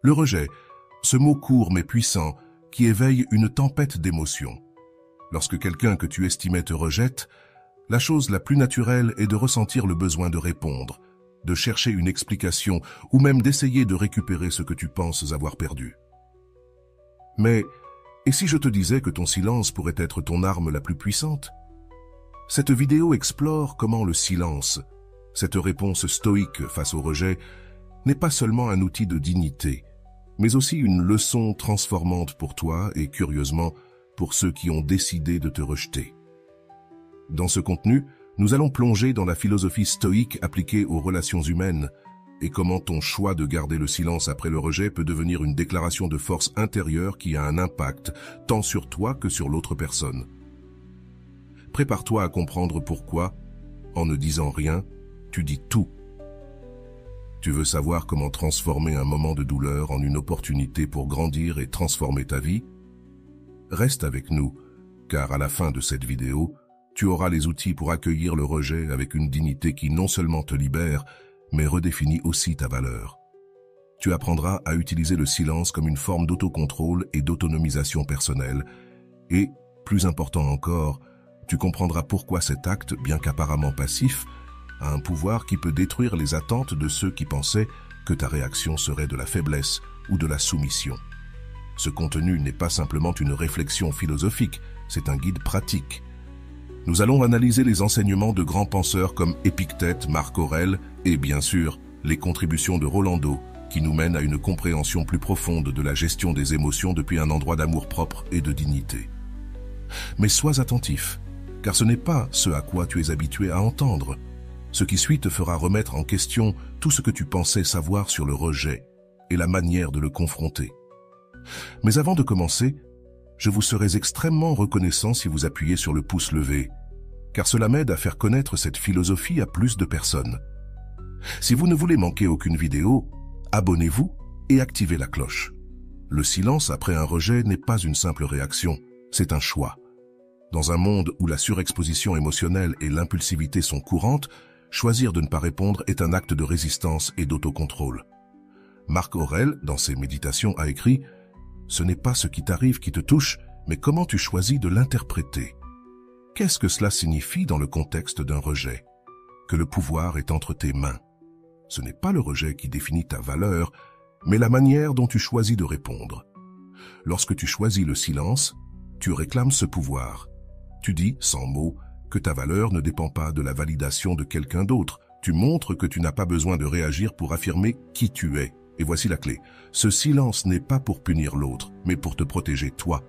Le rejet, ce mot court mais puissant, qui éveille une tempête d'émotions. Lorsque quelqu'un que tu estimais te rejette, la chose la plus naturelle est de ressentir le besoin de répondre, de chercher une explication ou même d'essayer de récupérer ce que tu penses avoir perdu. Mais, et si je te disais que ton silence pourrait être ton arme la plus puissante? Cette vidéo explore comment le silence, cette réponse stoïque face au rejet, n'est pas seulement un outil de dignité, mais aussi une leçon transformante pour toi et, curieusement, pour ceux qui ont décidé de te rejeter. Dans ce contenu, nous allons plonger dans la philosophie stoïque appliquée aux relations humaines et comment ton choix de garder le silence après le rejet peut devenir une déclaration de force intérieure qui a un impact tant sur toi que sur l'autre personne. Prépare-toi à comprendre pourquoi, en ne disant rien, tu dis tout. Tu veux savoir comment transformer un moment de douleur en une opportunité pour grandir et transformer ta vie? Reste avec nous, car à la fin de cette vidéo, tu auras les outils pour accueillir le rejet avec une dignité qui non seulement te libère, mais redéfinit aussi ta valeur. Tu apprendras à utiliser le silence comme une forme d'autocontrôle et d'autonomisation personnelle. Et, plus important encore, tu comprendras pourquoi cet acte, bien qu'apparemment passif, a un pouvoir qui peut détruire les attentes de ceux qui pensaient que ta réaction serait de la faiblesse ou de la soumission. Ce contenu n'est pas simplement une réflexion philosophique, c'est un guide pratique. Nous allons analyser les enseignements de grands penseurs comme Épictète, Marc Aurèle et, bien sûr, les contributions de Rolando, qui nous mènent à une compréhension plus profonde de la gestion des émotions depuis un endroit d'amour-propre et de dignité. Mais sois attentif, car ce n'est pas ce à quoi tu es habitué à entendre. Ce qui suit te fera remettre en question tout ce que tu pensais savoir sur le rejet et la manière de le confronter. Mais avant de commencer, je vous serais extrêmement reconnaissant si vous appuyez sur le pouce levé, car cela m'aide à faire connaître cette philosophie à plus de personnes. Si vous ne voulez manquer aucune vidéo, abonnez-vous et activez la cloche. Le silence après un rejet n'est pas une simple réaction, c'est un choix. Dans un monde où la surexposition émotionnelle et l'impulsivité sont courantes, choisir de ne pas répondre est un acte de résistance et d'autocontrôle. Marc Aurèle, dans ses méditations, a écrit « Ce n'est pas ce qui t'arrive qui te touche, mais comment tu choisis de l'interpréter. » Qu'est-ce que cela signifie dans le contexte d'un rejet? Que le pouvoir est entre tes mains. Ce n'est pas le rejet qui définit ta valeur, mais la manière dont tu choisis de répondre. Lorsque tu choisis le silence, tu réclames ce pouvoir. Tu dis, sans mots, que ta valeur ne dépend pas de la validation de quelqu'un d'autre. Tu montres que tu n'as pas besoin de réagir pour affirmer qui tu es. Et voici la clé. Ce silence n'est pas pour punir l'autre, mais pour te protéger toi.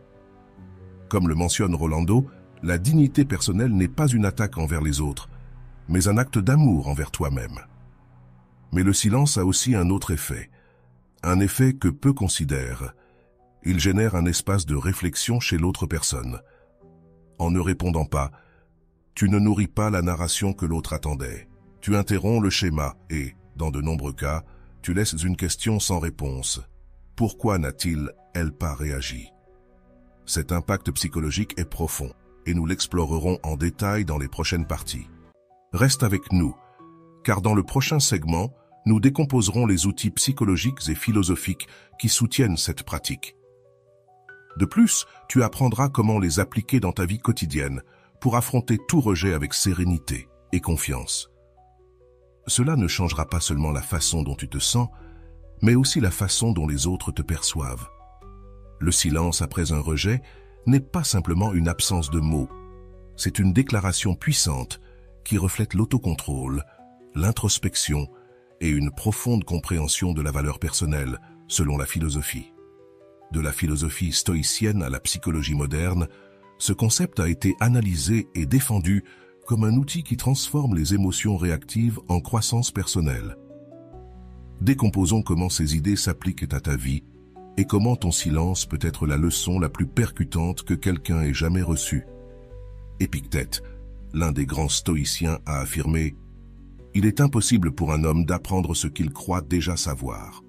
Comme le mentionne Rolando, la dignité personnelle n'est pas une attaque envers les autres, mais un acte d'amour envers toi-même. Mais le silence a aussi un autre effet. Un effet que peu considèrent. Il génère un espace de réflexion chez l'autre personne. En ne répondant pas, tu ne nourris pas la narration que l'autre attendait. Tu interromps le schéma et, dans de nombreux cas, tu laisses une question sans réponse. Pourquoi n'a-t-il, elle, pas réagi? Cet impact psychologique est profond et nous l'explorerons en détail dans les prochaines parties. Reste avec nous, car dans le prochain segment, nous décomposerons les outils psychologiques et philosophiques qui soutiennent cette pratique. De plus, tu apprendras comment les appliquer dans ta vie quotidienne pour affronter tout rejet avec sérénité et confiance. Cela ne changera pas seulement la façon dont tu te sens, mais aussi la façon dont les autres te perçoivent. Le silence après un rejet n'est pas simplement une absence de mots. C'est une déclaration puissante qui reflète l'autocontrôle, l'introspection et une profonde compréhension de la valeur personnelle, selon la philosophie. De la philosophie stoïcienne à la psychologie moderne, ce concept a été analysé et défendu comme un outil qui transforme les émotions réactives en croissance personnelle. Décomposons comment ces idées s'appliquent à ta vie et comment ton silence peut être la leçon la plus percutante que quelqu'un ait jamais reçue. Épictète, l'un des grands stoïciens, a affirmé « Il est impossible pour un homme d'apprendre ce qu'il croit déjà savoir. »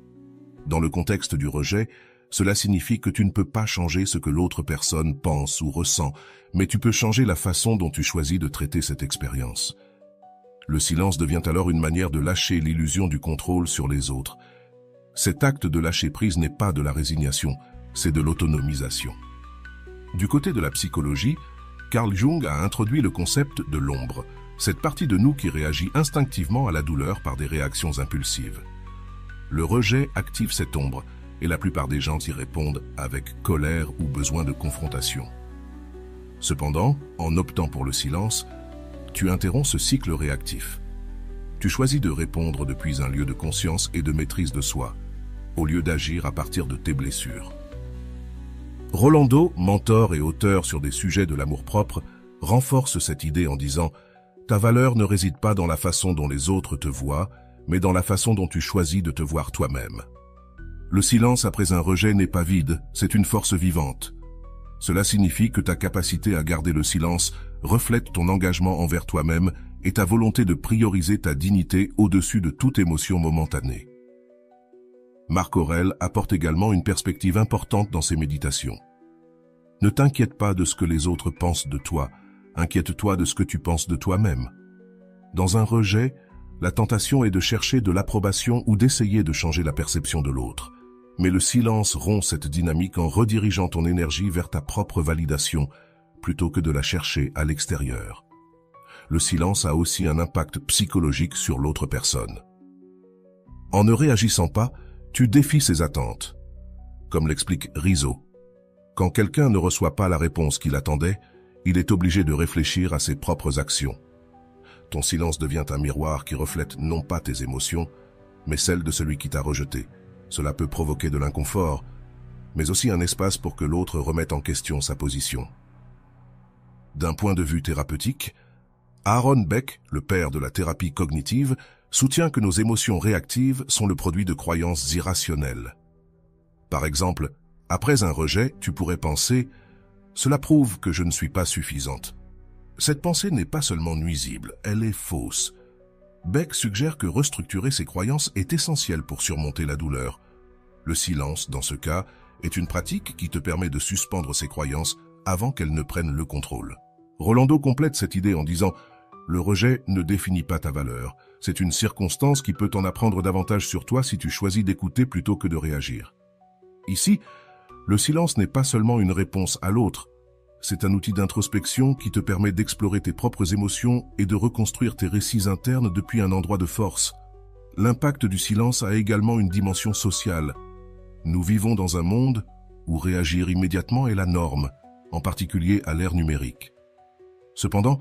Dans le contexte du rejet, cela signifie que tu ne peux pas changer ce que l'autre personne pense ou ressent, mais tu peux changer la façon dont tu choisis de traiter cette expérience. Le silence devient alors une manière de lâcher l'illusion du contrôle sur les autres. Cet acte de lâcher prise n'est pas de la résignation, c'est de l'autonomisation. Du côté de la psychologie, Carl Jung a introduit le concept de l'ombre, cette partie de nous qui réagit instinctivement à la douleur par des réactions impulsives. Le rejet active cette ombre, et la plupart des gens y répondent avec colère ou besoin de confrontation. Cependant, en optant pour le silence, tu interromps ce cycle réactif. Tu choisis de répondre depuis un lieu de conscience et de maîtrise de soi, au lieu d'agir à partir de tes blessures. Rolando, mentor et auteur sur des sujets de l'amour-propre, renforce cette idée en disant « Ta valeur ne réside pas dans la façon dont les autres te voient, mais dans la façon dont tu choisis de te voir toi-même. » Le silence après un rejet n'est pas vide, c'est une force vivante. Cela signifie que ta capacité à garder le silence reflète ton engagement envers toi-même et ta volonté de prioriser ta dignité au-dessus de toute émotion momentanée. Marc Aurèle apporte également une perspective importante dans ses méditations. Ne t'inquiète pas de ce que les autres pensent de toi, inquiète-toi de ce que tu penses de toi-même. Dans un rejet, la tentation est de chercher de l'approbation ou d'essayer de changer la perception de l'autre. Mais le silence rompt cette dynamique en redirigeant ton énergie vers ta propre validation, plutôt que de la chercher à l'extérieur. Le silence a aussi un impact psychologique sur l'autre personne. En ne réagissant pas, tu défies ses attentes. Comme l'explique Rizzo, quand quelqu'un ne reçoit pas la réponse qu'il attendait, il est obligé de réfléchir à ses propres actions. Ton silence devient un miroir qui reflète non pas tes émotions, mais celles de celui qui t'a rejeté. Cela peut provoquer de l'inconfort, mais aussi un espace pour que l'autre remette en question sa position. D'un point de vue thérapeutique, Aaron Beck, le père de la thérapie cognitive, soutient que nos émotions réactives sont le produit de croyances irrationnelles. Par exemple, après un rejet, tu pourrais penser « Cela prouve que je ne suis pas suffisante ». Cette pensée n'est pas seulement nuisible, elle est fausse. Beck suggère que restructurer ses croyances est essentiel pour surmonter la douleur. Le silence, dans ce cas, est une pratique qui te permet de suspendre ces croyances avant qu'elles ne prennent le contrôle. Rolando complète cette idée en disant « Le rejet ne définit pas ta valeur. C'est une circonstance qui peut t'en apprendre davantage sur toi si tu choisis d'écouter plutôt que de réagir. » Ici, le silence n'est pas seulement une réponse à l'autre. C'est un outil d'introspection qui te permet d'explorer tes propres émotions et de reconstruire tes récits internes depuis un endroit de force. L'impact du silence a également une dimension sociale. Nous vivons dans un monde où réagir immédiatement est la norme, en particulier à l'ère numérique. Cependant,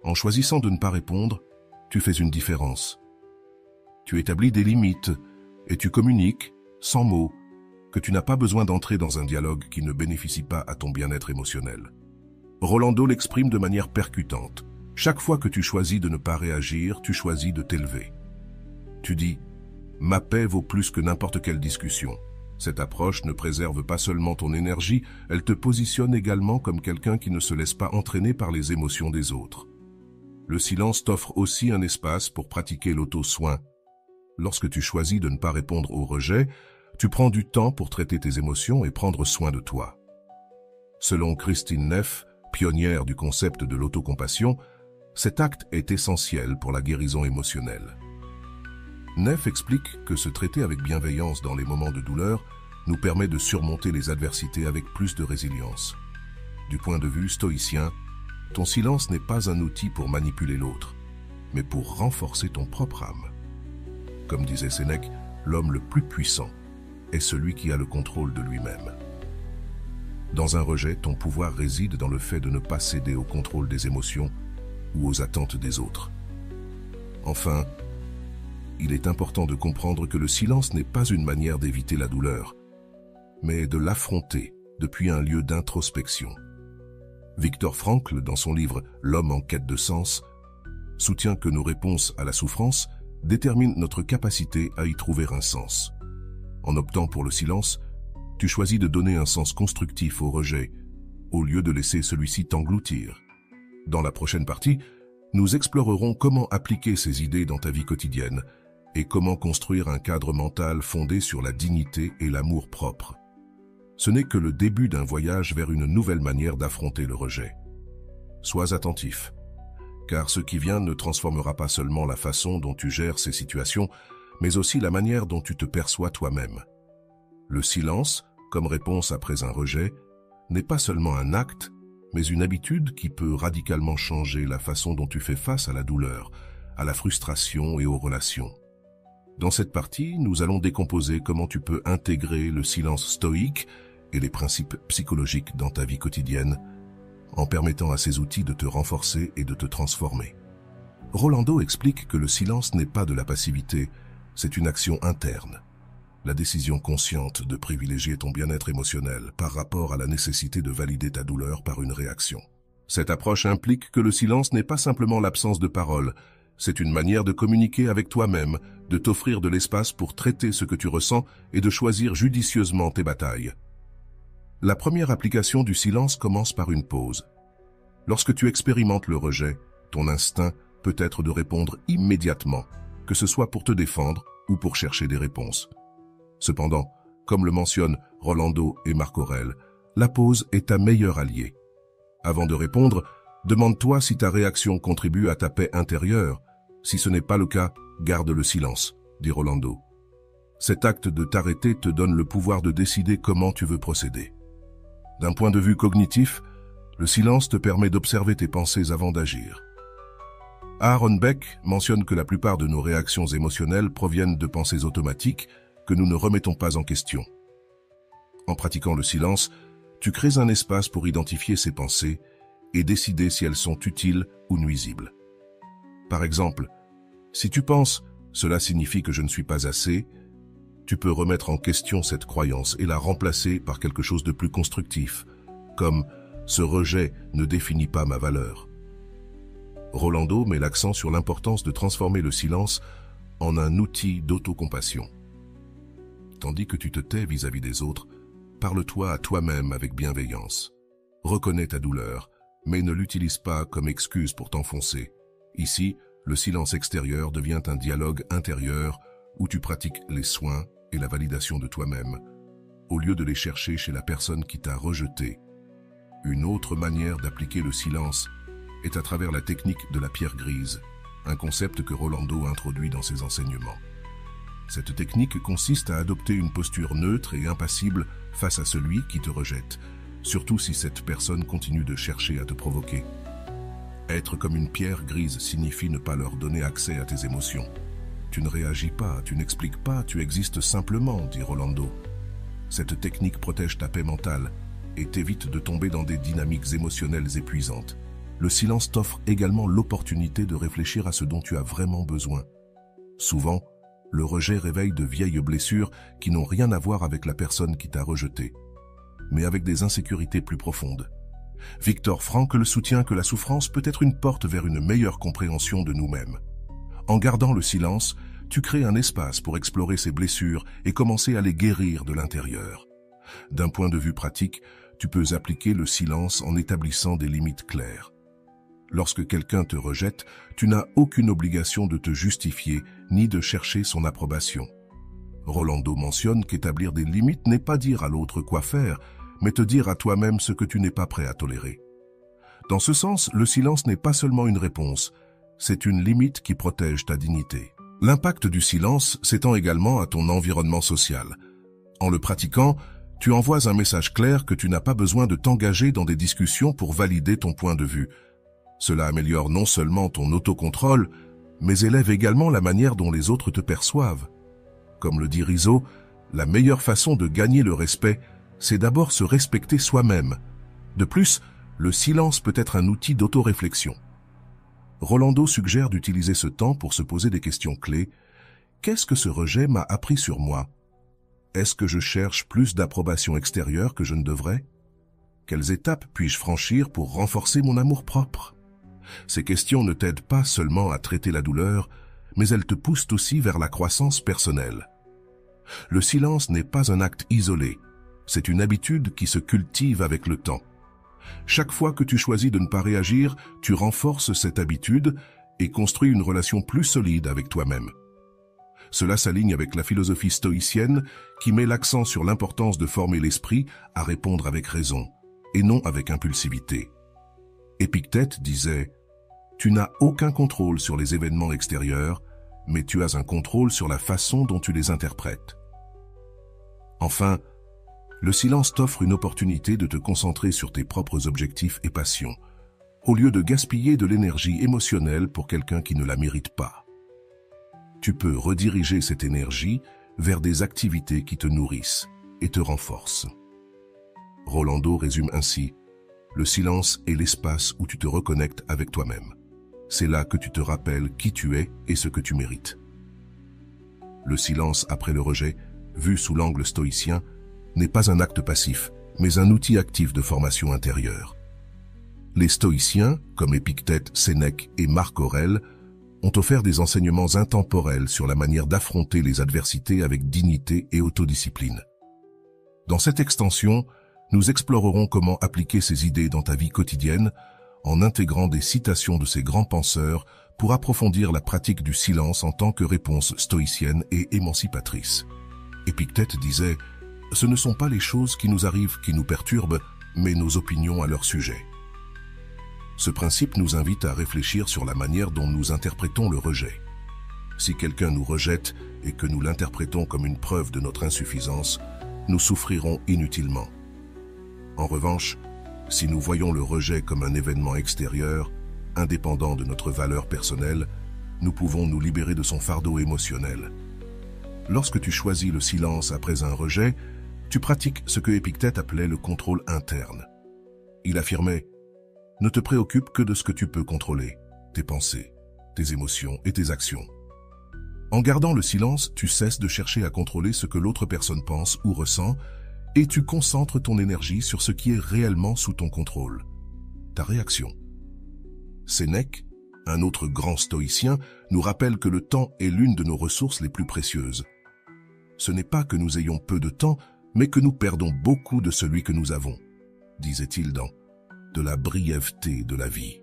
en choisissant de ne pas répondre, tu fais une différence. Tu établis des limites et tu communiques, sans mots, que tu n'as pas besoin d'entrer dans un dialogue qui ne bénéficie pas à ton bien-être émotionnel. Rolando l'exprime de manière percutante. Chaque fois que tu choisis de ne pas réagir, tu choisis de t'élever. Tu dis « Ma paix vaut plus que n'importe quelle discussion ». Cette approche ne préserve pas seulement ton énergie, elle te positionne également comme quelqu'un qui ne se laisse pas entraîner par les émotions des autres. Le silence t'offre aussi un espace pour pratiquer l'auto-soin. Lorsque tu choisis de ne pas répondre au rejet, tu prends du temps pour traiter tes émotions et prendre soin de toi. Selon Christine Neff, pionnière du concept de l'autocompassion, cet acte est essentiel pour la guérison émotionnelle. Neff explique que se traiter avec bienveillance dans les moments de douleur nous permet de surmonter les adversités avec plus de résilience. Du point de vue stoïcien, ton silence n'est pas un outil pour manipuler l'autre, mais pour renforcer ton propre âme. Comme disait Sénèque, l'homme le plus puissant est celui qui a le contrôle de lui-même. Dans un rejet, ton pouvoir réside dans le fait de ne pas céder au contrôle des émotions ou aux attentes des autres. Enfin, il est important de comprendre que le silence n'est pas une manière d'éviter la douleur, mais de l'affronter depuis un lieu d'introspection. Viktor Frankl, dans son livre « L'homme en quête de sens », soutient que nos réponses à la souffrance déterminent notre capacité à y trouver un sens. En optant pour le silence, tu choisis de donner un sens constructif au rejet, au lieu de laisser celui-ci t'engloutir. Dans la prochaine partie, nous explorerons comment appliquer ces idées dans ta vie quotidienne et comment construire un cadre mental fondé sur la dignité et l'amour propre. Ce n'est que le début d'un voyage vers une nouvelle manière d'affronter le rejet. Sois attentif, car ce qui vient ne transformera pas seulement la façon dont tu gères ces situations, mais aussi la manière dont tu te perçois toi-même. Le silence, comme réponse après un rejet, n'est pas seulement un acte, mais une habitude qui peut radicalement changer la façon dont tu fais face à la douleur, à la frustration et aux relations. Dans cette partie, nous allons décomposer comment tu peux intégrer le silence stoïque et les principes psychologiques dans ta vie quotidienne, en permettant à ces outils de te renforcer et de te transformer. Rolando explique que le silence n'est pas de la passivité, c'est une action interne. La décision consciente de privilégier ton bien-être émotionnel par rapport à la nécessité de valider ta douleur par une réaction. Cette approche implique que le silence n'est pas simplement l'absence de parole, c'est une manière de communiquer avec toi-même, de t'offrir de l'espace pour traiter ce que tu ressens et de choisir judicieusement tes batailles. La première application du silence commence par une pause. Lorsque tu expérimentes le rejet, ton instinct peut être de répondre immédiatement, que ce soit pour te défendre ou pour chercher des réponses. Cependant, comme le mentionnent Rolando et Marc Aurèle, la pause est ta meilleure alliée. Avant de répondre, demande-toi si ta réaction contribue à ta paix intérieure. Si ce n'est pas le cas, garde le silence, dit Rolando. Cet acte de t'arrêter te donne le pouvoir de décider comment tu veux procéder. D'un point de vue cognitif, le silence te permet d'observer tes pensées avant d'agir. Aaron Beck mentionne que la plupart de nos réactions émotionnelles proviennent de pensées automatiques que nous ne remettons pas en question. En pratiquant le silence, tu crées un espace pour identifier ces pensées et décider si elles sont utiles ou nuisibles. Par exemple, si tu penses « cela signifie que je ne suis pas assez », tu peux remettre en question cette croyance et la remplacer par quelque chose de plus constructif, comme « ce rejet ne définit pas ma valeur ». Rolando met l'accent sur l'importance de transformer le silence en un outil d'autocompassion. Tandis que tu te tais vis-à-vis des autres, parle-toi à toi-même avec bienveillance. Reconnais ta douleur, mais ne l'utilise pas comme excuse pour t'enfoncer. Ici, le silence extérieur devient un dialogue intérieur où tu pratiques les soins et la validation de toi-même, au lieu de les chercher chez la personne qui t'a rejeté. Une autre manière d'appliquer le silence est à travers la technique de la pierre grise, un concept que Rolando introduit dans ses enseignements. Cette technique consiste à adopter une posture neutre et impassible face à celui qui te rejette, surtout si cette personne continue de chercher à te provoquer. Être comme une pierre grise signifie ne pas leur donner accès à tes émotions. Tu ne réagis pas, tu n'expliques pas, tu existes simplement, dit Rolando. Cette technique protège ta paix mentale et t'évite de tomber dans des dynamiques émotionnelles épuisantes. Le silence t'offre également l'opportunité de réfléchir à ce dont tu as vraiment besoin. Souvent, le rejet réveille de vieilles blessures qui n'ont rien à voir avec la personne qui t'a rejeté, mais avec des insécurités plus profondes. Viktor Frankl soutient que la souffrance peut être une porte vers une meilleure compréhension de nous-mêmes. En gardant le silence, tu crées un espace pour explorer ces blessures et commencer à les guérir de l'intérieur. D'un point de vue pratique, tu peux appliquer le silence en établissant des limites claires. Lorsque quelqu'un te rejette, tu n'as aucune obligation de te justifier ni de chercher son approbation. Rolando mentionne qu'établir des limites n'est pas dire à l'autre quoi faire, mais te dire à toi-même ce que tu n'es pas prêt à tolérer. Dans ce sens, le silence n'est pas seulement une réponse, c'est une limite qui protège ta dignité. L'impact du silence s'étend également à ton environnement social. En le pratiquant, tu envoies un message clair que tu n'as pas besoin de t'engager dans des discussions pour valider ton point de vue. Cela améliore non seulement ton autocontrôle, mais élève également la manière dont les autres te perçoivent. Comme le dit Rizzo, la meilleure façon de gagner le respect, c'est d'abord se respecter soi-même. De plus, le silence peut être un outil d'autoréflexion. Rolando suggère d'utiliser ce temps pour se poser des questions clés. Qu'est-ce que ce rejet m'a appris sur moi? Est-ce que je cherche plus d'approbation extérieure que je ne devrais? Quelles étapes puis-je franchir pour renforcer mon amour-propre? Ces questions ne t'aident pas seulement à traiter la douleur, mais elles te poussent aussi vers la croissance personnelle. Le silence n'est pas un acte isolé, c'est une habitude qui se cultive avec le temps. Chaque fois que tu choisis de ne pas réagir, tu renforces cette habitude et construis une relation plus solide avec toi-même. Cela s'aligne avec la philosophie stoïcienne qui met l'accent sur l'importance de former l'esprit à répondre avec raison et non avec impulsivité. Épictète disait « Tu n'as aucun contrôle sur les événements extérieurs, mais tu as un contrôle sur la façon dont tu les interprètes. Enfin, le silence t'offre une opportunité de te concentrer sur tes propres objectifs et passions, au lieu de gaspiller de l'énergie émotionnelle pour quelqu'un qui ne la mérite pas. Tu peux rediriger cette énergie vers des activités qui te nourrissent et te renforcent. Rolando résume ainsi: le silence est l'espace où tu te reconnectes avec toi-même. C'est là que tu te rappelles qui tu es et ce que tu mérites. Le silence après le rejet, vu sous l'angle stoïcien, n'est pas un acte passif, mais un outil actif de formation intérieure. Les stoïciens, comme Épictète, Sénèque et Marc Aurèle, ont offert des enseignements intemporels sur la manière d'affronter les adversités avec dignité et autodiscipline. Dans cette extension, nous explorerons comment appliquer ces idées dans ta vie quotidienne en intégrant des citations de ces grands penseurs pour approfondir la pratique du silence en tant que réponse stoïcienne et émancipatrice. Épictète disait: « Ce ne sont pas les choses qui nous arrivent qui nous perturbent, mais nos opinions à leur sujet. » Ce principe nous invite à réfléchir sur la manière dont nous interprétons le rejet. Si quelqu'un nous rejette et que nous l'interprétons comme une preuve de notre insuffisance, nous souffrirons inutilement. En revanche, si nous voyons le rejet comme un événement extérieur, indépendant de notre valeur personnelle, nous pouvons nous libérer de son fardeau émotionnel. Lorsque tu choisis le silence après un rejet, tu pratiques ce que Épictète appelait le contrôle interne. Il affirmait: « Ne te préoccupe que de ce que tu peux contrôler, tes pensées, tes émotions et tes actions. » En gardant le silence, tu cesses de chercher à contrôler ce que l'autre personne pense ou ressent, et tu concentres ton énergie sur ce qui est réellement sous ton contrôle, ta réaction. Sénèque, un autre grand stoïcien, nous rappelle que le temps est l'une de nos ressources les plus précieuses. Ce n'est pas que nous ayons peu de temps, mais que nous perdons beaucoup de celui que nous avons, disait-il dans « De la brièveté de la vie ».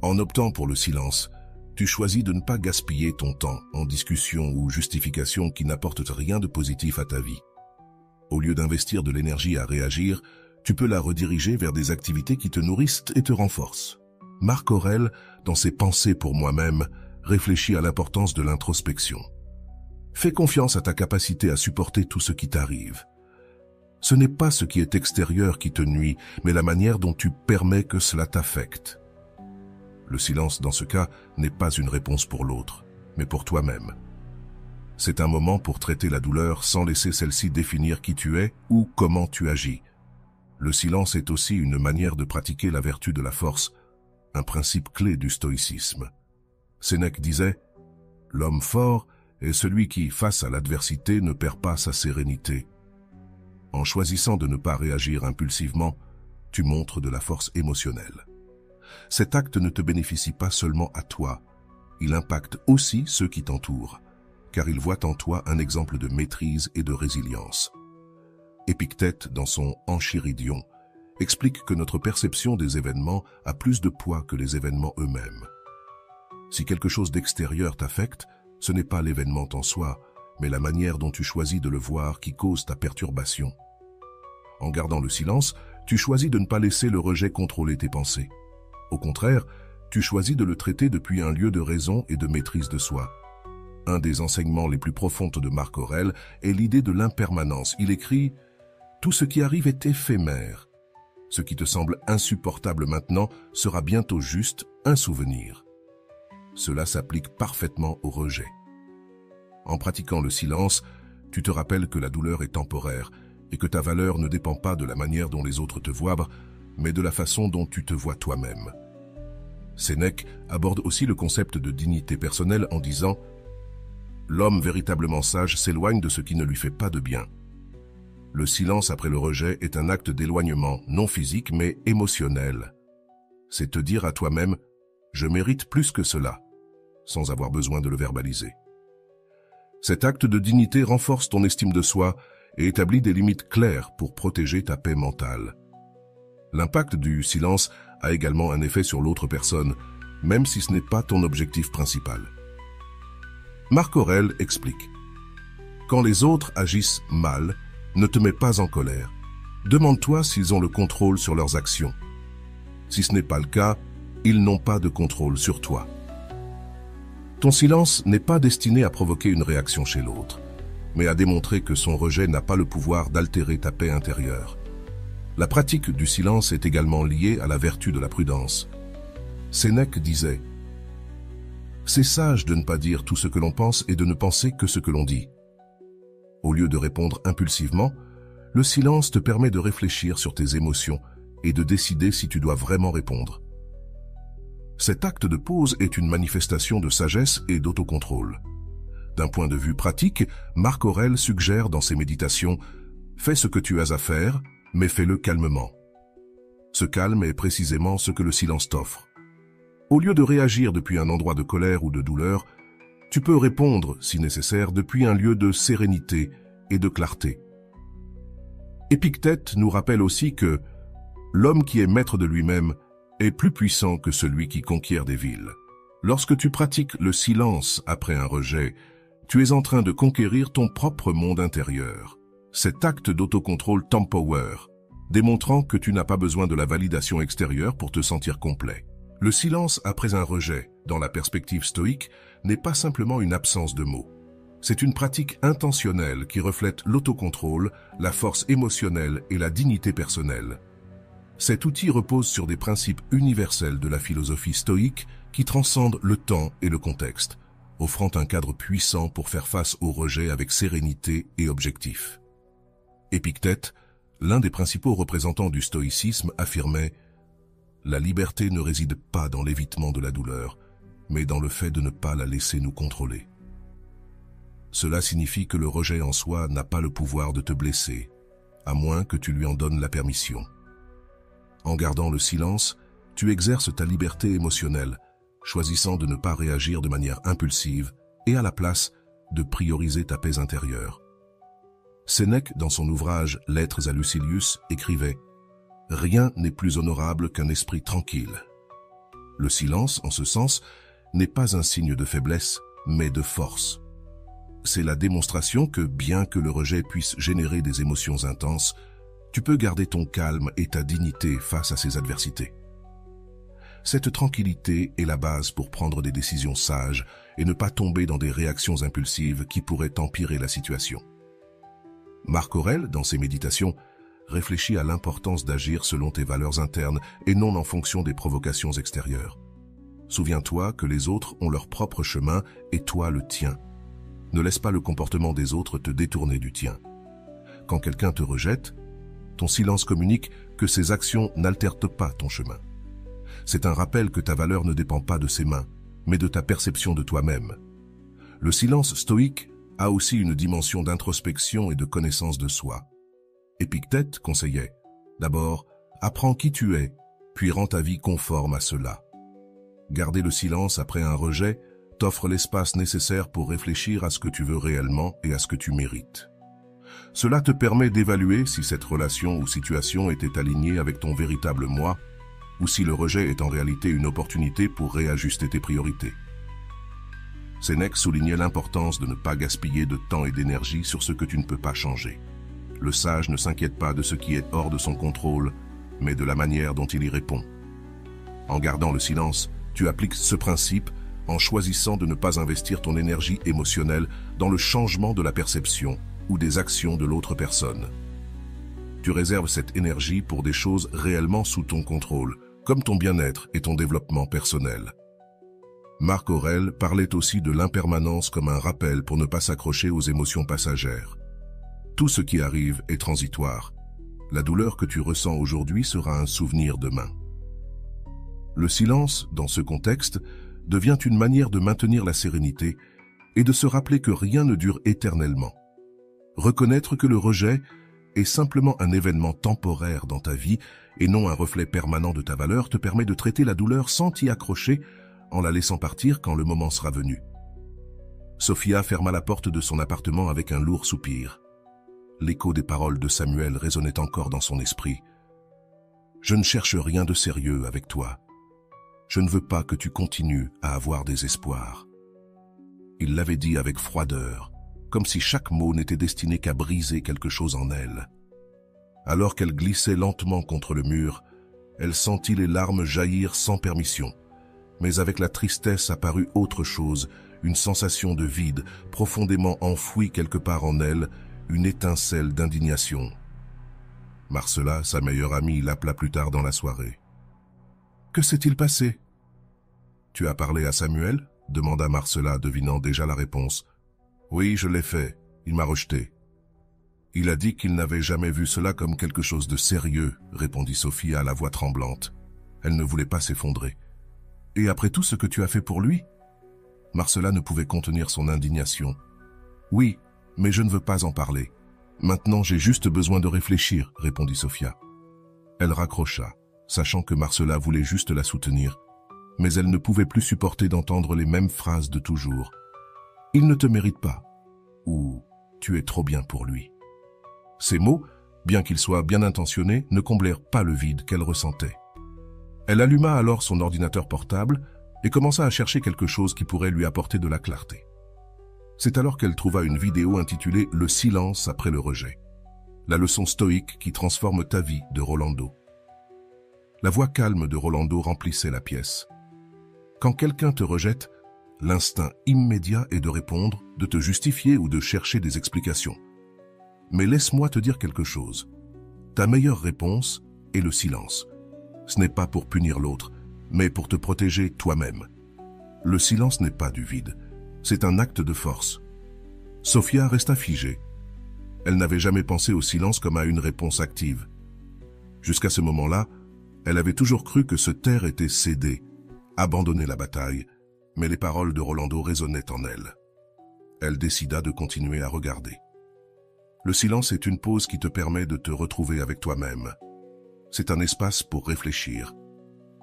En optant pour le silence, tu choisis de ne pas gaspiller ton temps en discussions ou justifications qui n'apportent rien de positif à ta vie. Au lieu d'investir de l'énergie à réagir, tu peux la rediriger vers des activités qui te nourrissent et te renforcent. Marc Aurèle, dans ses Pensées pour moi-même, réfléchit à l'importance de l'introspection. Fais confiance à ta capacité à supporter tout ce qui t'arrive. Ce n'est pas ce qui est extérieur qui te nuit, mais la manière dont tu permets que cela t'affecte. Le silence, dans ce cas, n'est pas une réponse pour l'autre, mais pour toi-même. C'est un moment pour traiter la douleur sans laisser celle-ci définir qui tu es ou comment tu agis. Le silence est aussi une manière de pratiquer la vertu de la force, un principe clé du stoïcisme. Sénèque disait: « L'homme fort est celui qui, face à l'adversité, ne perd pas sa sérénité. » En choisissant de ne pas réagir impulsivement, tu montres de la force émotionnelle. Cet acte ne te bénéficie pas seulement à toi, il impacte aussi ceux qui t'entourent, car ils voient en toi un exemple de maîtrise et de résilience. Épictète, dans son Enchiridion, explique que notre perception des événements a plus de poids que les événements eux-mêmes. Si quelque chose d'extérieur t'affecte, ce n'est pas l'événement en soi, mais la manière dont tu choisis de le voir qui cause ta perturbation. En gardant le silence, tu choisis de ne pas laisser le rejet contrôler tes pensées. Au contraire, tu choisis de le traiter depuis un lieu de raison et de maîtrise de soi. Un des enseignements les plus profonds de Marc Aurèle est l'idée de l'impermanence. Il écrit « Tout ce qui arrive est éphémère. Ce qui te semble insupportable maintenant sera bientôt juste un souvenir. » Cela s'applique parfaitement au rejet. En pratiquant le silence, tu te rappelles que la douleur est temporaire et que ta valeur ne dépend pas de la manière dont les autres te voient, mais de la façon dont tu te vois toi-même. Sénèque aborde aussi le concept de dignité personnelle en disant « L'homme véritablement sage s'éloigne de ce qui ne lui fait pas de bien. » Le silence après le rejet est un acte d'éloignement, non physique mais émotionnel. C'est te dire à toi-même « Je mérite plus que cela », sans avoir besoin de le verbaliser. Cet acte de dignité renforce ton estime de soi et établit des limites claires pour protéger ta paix mentale. L'impact du silence a également un effet sur l'autre personne, même si ce n'est pas ton objectif principal. Marc Aurèle explique « Quand les autres agissent mal, ne te mets pas en colère. Demande-toi s'ils ont le contrôle sur leurs actions. Si ce n'est pas le cas, ils n'ont pas de contrôle sur toi. » Ton silence n'est pas destiné à provoquer une réaction chez l'autre, mais à démontrer que son rejet n'a pas le pouvoir d'altérer ta paix intérieure. La pratique du silence est également liée à la vertu de la prudence. Sénèque disait « C'est sage de ne pas dire tout ce que l'on pense et de ne penser que ce que l'on dit. » Au lieu de répondre impulsivement, le silence te permet de réfléchir sur tes émotions et de décider si tu dois vraiment répondre. Cet acte de pause est une manifestation de sagesse et d'autocontrôle. D'un point de vue pratique, Marc Aurèle suggère dans ses méditations « Fais ce que tu as à faire, mais fais-le calmement. » Ce calme est précisément ce que le silence t'offre. Au lieu de réagir depuis un endroit de colère ou de douleur, tu peux répondre, si nécessaire, depuis un lieu de sérénité et de clarté. Épictète nous rappelle aussi que l'homme qui est maître de lui-même est plus puissant que celui qui conquiert des villes. Lorsque tu pratiques le silence après un rejet, tu es en train de conquérir ton propre monde intérieur. Cet acte d'autocontrôle t'empower, démontrant que tu n'as pas besoin de la validation extérieure pour te sentir complet. Le silence après un rejet, dans la perspective stoïque, n'est pas simplement une absence de mots. C'est une pratique intentionnelle qui reflète l'autocontrôle, la force émotionnelle et la dignité personnelle. Cet outil repose sur des principes universels de la philosophie stoïque qui transcendent le temps et le contexte, offrant un cadre puissant pour faire face au rejet avec sérénité et objectif. Épictète, l'un des principaux représentants du stoïcisme, affirmait « La liberté ne réside pas dans l'évitement de la douleur, mais dans le fait de ne pas la laisser nous contrôler. » Cela signifie que le rejet en soi n'a pas le pouvoir de te blesser, à moins que tu lui en donnes la permission. En gardant le silence, tu exerces ta liberté émotionnelle, choisissant de ne pas réagir de manière impulsive et à la place de prioriser ta paix intérieure. Sénèque, dans son ouvrage « Lettres à Lucilius », écrivait « Rien n'est plus honorable qu'un esprit tranquille. » Le silence, en ce sens, n'est pas un signe de faiblesse, mais de force. C'est la démonstration que, bien que le rejet puisse générer des émotions intenses, tu peux garder ton calme et ta dignité face à ces adversités. Cette tranquillité est la base pour prendre des décisions sages et ne pas tomber dans des réactions impulsives qui pourraient empirer la situation. Marc Aurèle, dans ses méditations, réfléchit à l'importance d'agir selon tes valeurs internes et non en fonction des provocations extérieures. Souviens-toi que les autres ont leur propre chemin et toi le tien. Ne laisse pas le comportement des autres te détourner du tien. Quand quelqu'un te rejette, ton silence communique que ses actions n'altèrent pas ton chemin. C'est un rappel que ta valeur ne dépend pas de ses mains, mais de ta perception de toi-même. Le silence stoïque a aussi une dimension d'introspection et de connaissance de soi. Épictète conseillait « D'abord, apprends qui tu es, puis rends ta vie conforme à cela. » Garder le silence après un rejet t'offre l'espace nécessaire pour réfléchir à ce que tu veux réellement et à ce que tu mérites. Cela te permet d'évaluer si cette relation ou situation était alignée avec ton véritable moi ou si le rejet est en réalité une opportunité pour réajuster tes priorités. Sénèque soulignait l'importance de ne pas gaspiller de temps et d'énergie sur ce que tu ne peux pas changer. Le sage ne s'inquiète pas de ce qui est hors de son contrôle, mais de la manière dont il y répond. En gardant le silence, tu appliques ce principe en choisissant de ne pas investir ton énergie émotionnelle dans le changement de la perception ou des actions de l'autre personne. Tu réserves cette énergie pour des choses réellement sous ton contrôle, comme ton bien-être et ton développement personnel. Marc Aurèle parlait aussi de l'impermanence comme un rappel pour ne pas s'accrocher aux émotions passagères. Tout ce qui arrive est transitoire. La douleur que tu ressens aujourd'hui sera un souvenir demain. Le silence, dans ce contexte, devient une manière de maintenir la sérénité et de se rappeler que rien ne dure éternellement. Reconnaître que le rejet est simplement un événement temporaire dans ta vie et non un reflet permanent de ta valeur te permet de traiter la douleur sans t'y accrocher en la laissant partir quand le moment sera venu. Sophia ferma la porte de son appartement avec un lourd soupir. L'écho des paroles de Samuel résonnait encore dans son esprit. « Je ne cherche rien de sérieux avec toi. Je ne veux pas que tu continues à avoir des espoirs. » Il l'avait dit avec froideur, comme si chaque mot n'était destiné qu'à briser quelque chose en elle. Alors qu'elle glissait lentement contre le mur, elle sentit les larmes jaillir sans permission. Mais avec la tristesse apparut autre chose, une sensation de vide, profondément enfouie quelque part en elle, une étincelle d'indignation. Marcella, sa meilleure amie, l'appela plus tard dans la soirée. « Que s'est-il passé ?»« Tu as parlé à Samuel ?» demanda Marcella, devinant déjà la réponse. « Oui, je l'ai fait. Il m'a rejeté. »« Il a dit qu'il n'avait jamais vu cela comme quelque chose de sérieux, » répondit Sophie à la voix tremblante. Elle ne voulait pas s'effondrer. « Et après tout ce que tu as fait pour lui ?» Marcella ne pouvait contenir son indignation. « Oui, mais je ne veux pas en parler. Maintenant, j'ai juste besoin de réfléchir, » répondit Sophia. Elle raccrocha, sachant que Marcella voulait juste la soutenir, mais elle ne pouvait plus supporter d'entendre les mêmes phrases de toujours. « Il ne te mérite pas » ou « Tu es trop bien pour lui ». Ces mots, bien qu'ils soient bien intentionnés, ne comblèrent pas le vide qu'elle ressentait. Elle alluma alors son ordinateur portable et commença à chercher quelque chose qui pourrait lui apporter de la clarté. C'est alors qu'elle trouva une vidéo intitulée « Le silence après le rejet ». La leçon stoïque qui transforme ta vie de Rolando. La voix calme de Rolando remplissait la pièce. Quand quelqu'un te rejette, l'instinct immédiat est de répondre, de te justifier ou de chercher des explications. Mais laisse-moi te dire quelque chose. Ta meilleure réponse est le silence. Ce n'est pas pour punir l'autre, mais pour te protéger toi-même. Le silence n'est pas du vide. C'est un acte de force. Sophia resta figée. Elle n'avait jamais pensé au silence comme à une réponse active. Jusqu'à ce moment-là, elle avait toujours cru que se taire était céder, abandonner la bataille, mais les paroles de Rolando résonnaient en elle. Elle décida de continuer à regarder. Le silence est une pause qui te permet de te retrouver avec toi-même. C'est un espace pour réfléchir,